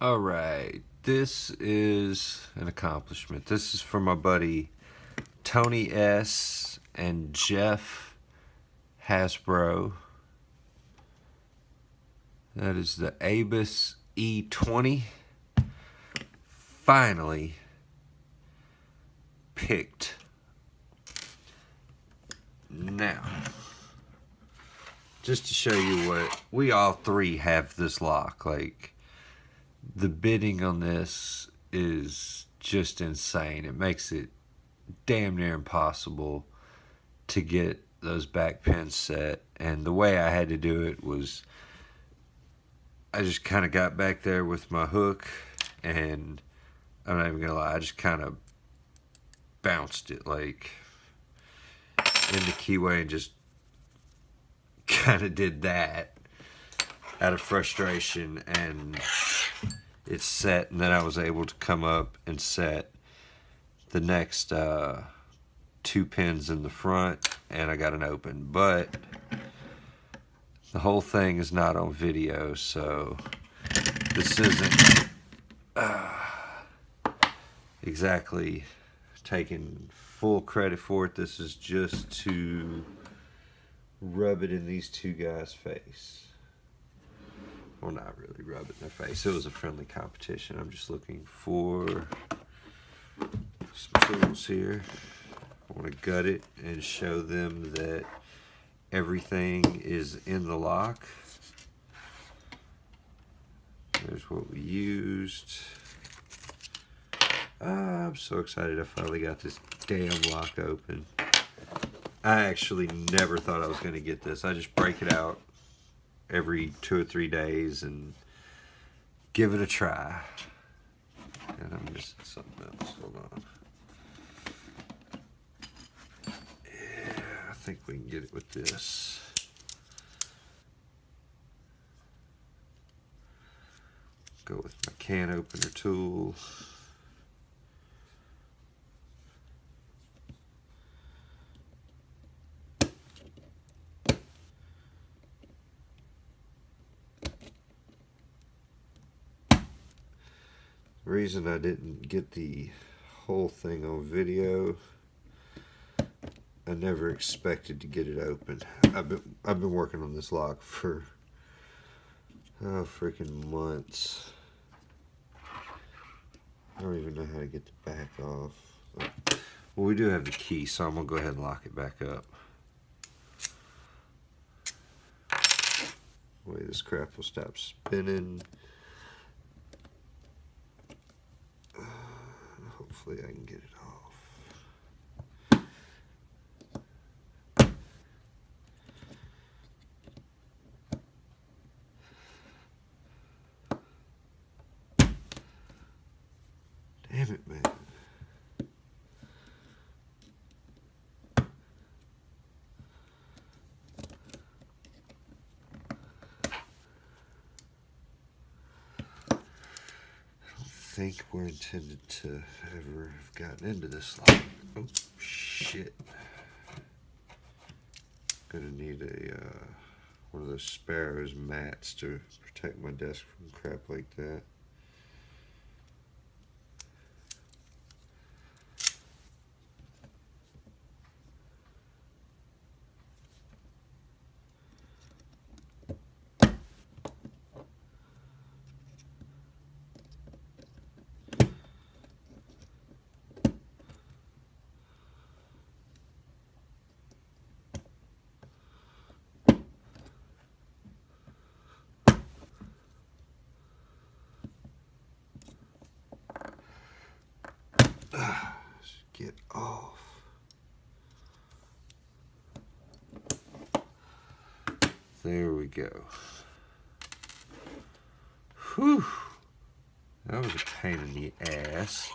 All right, this is an accomplishment. This is for my buddy Tony S. and Jeff Hasbro. That is the Abus E20. Finally picked. Now, just to show you what, we all three have this lock. Like, the bidding on this is just insane. It makes it damn near impossible to get those back pins set. And the way I had to do it was I just kind of got back there with my hook, and I'm not even gonna lie, I just kind of bounced it like in the keyway and just kind of did that out of frustration, and it's set. And then I was able to come up and set the next two pins in the front, and I got an open. But the whole thing is not on video, so this isn't exactly taking full credit for it. This is just to rub it in these two guys' face. Well, not really rub it in their face. It was a friendly competition. I'm just looking for some tools here. I want to gut it and show them that everything is in the lock. There's what we used. I'm so excited I finally got this damn lock open. I actually never thought I was going to get this. I just break it out every 2 or 3 days and give it a try. And I'm missing something else. Hold on. Yeah, I think we can get it with this. Go with my can opener tool. The reason I didn't get the whole thing on video, I never expected to get it open. I've been working on this lock for freaking months. I don't even know how to get the back off. Well, we do have the key, so I'm gonna go ahead and lock it back up. Way this crap will stop spinning. Hopefully I can get it off. Damn it, man. I think we're intended to ever have gotten into this lock. Oh, shit. Gonna need a one of those Sparrows mats to protect my desk from crap like that. Get off. There we go. Whew. That was a pain in the ass.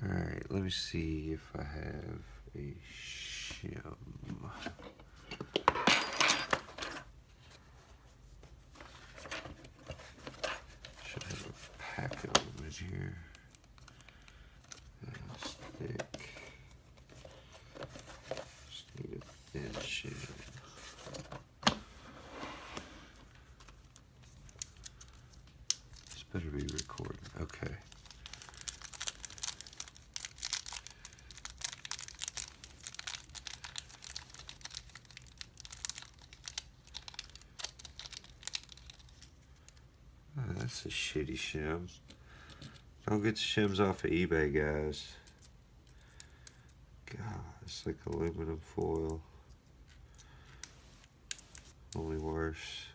Alright, let me see if I have a shim. Should have a packet of them in here. That's thick. Just need a thin shim. Better be recording. Okay. Oh, that's a shitty shim. Don't get the shims off of eBay, guys. God, it's like aluminum foil. Only worse.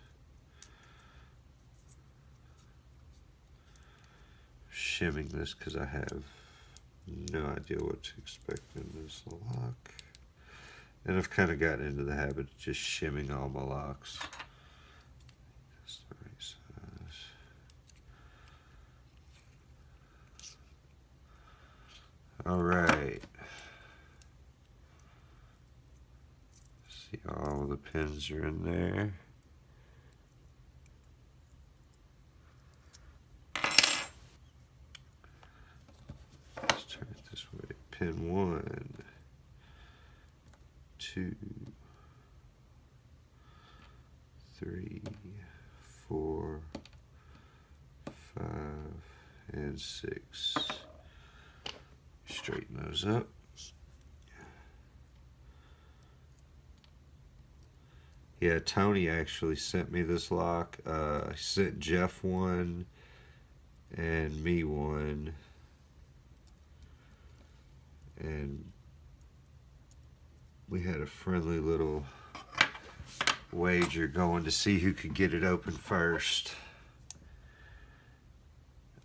Shimming this because I have no idea what to expect in this lock. And I've kind of gotten into the habit of just shimming all my locks. That's the right size. All right. See, all the pins are in there. Let's turn it this way. Pin 1, 2, 3, 4, 5, and 6. Straighten those up. Yeah, Tony actually sent me this lock. I sent Jeff one and me one. And we had a friendly little wager going to see who could get it open first.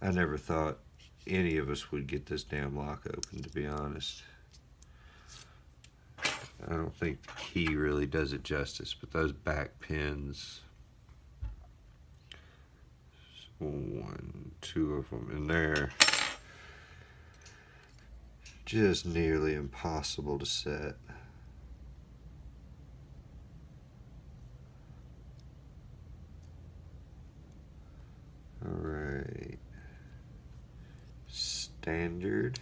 I never thought any of us would get this damn lock open, to be honest. I don't think the key really does it justice, but those back pins, 1, 2 of them in there, just nearly impossible to set. All right, standard.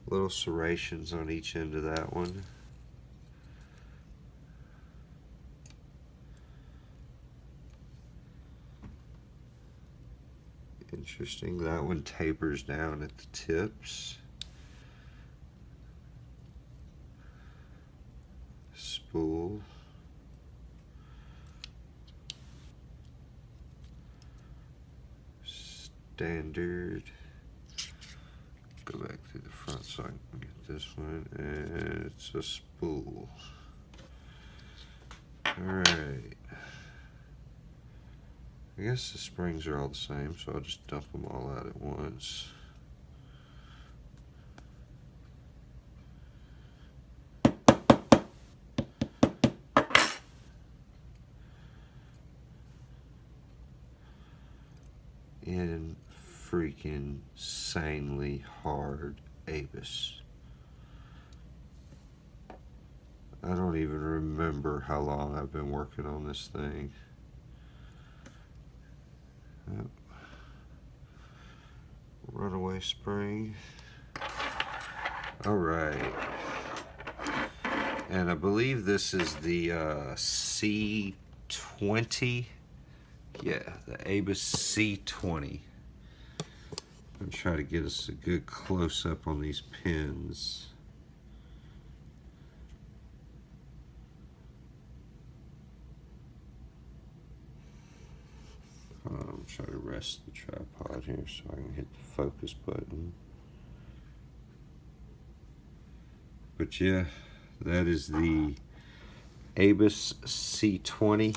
Little serrations on each end of that one. Interesting, that one tapers down at the tips. Spool. Standard. Go back to the front so I can get this one, and it's a spool. Alright. I guess the springs are all the same, so I'll just dump them all out at once. In freaking insanely hard Abus. I don't even remember how long I've been working on this thing. Yep. Runaway spring. All right. And I believe this is the C20. Yeah, the Abus C20. I'm trying to get us a good close-up on these pins. I'm trying to rest the tripod here so I can hit the focus button. But yeah, that is the Abus C20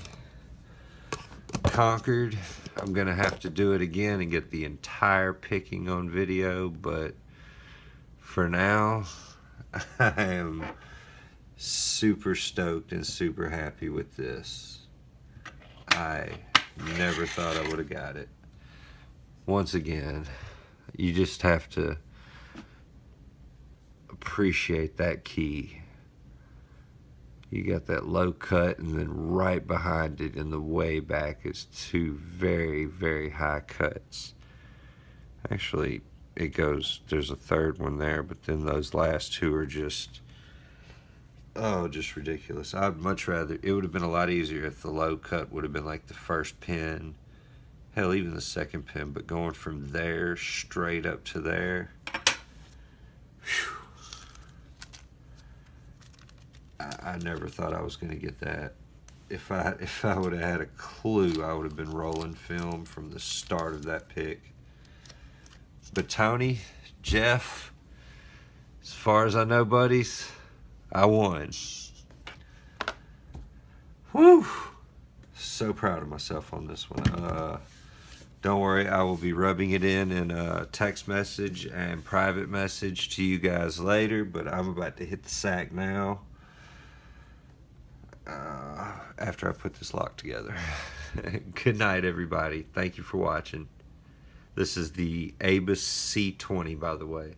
conquered. I'm gonna have to do it again and get the entire picking on video, but for now I am super stoked and super happy with this. I never thought I would have got it. Once again, you just have to appreciate that key. You got that low cut, and then right behind it in the way back is 2 very, very high cuts. Actually, it goes, there's a third one there, but then those last 2 are just Oh, just ridiculous. I'd much rather, it would have been a lot easier if the low cut would have been like the first pin, hell, even the second pin, but going from there straight up to there, whew, I never thought I was going to get that. If I would have had a clue, I would have been rolling film from the start of that pick. But Tony, Jeff, as far as I know, buddies, I won. Whew. So proud of myself on this one. Don't worry, I will be rubbing it in a text message and private message to you guys later, but I'm about to hit the sack now after I put this lock together. Good night, everybody. Thank you for watching. This is the Abus C20, by the way.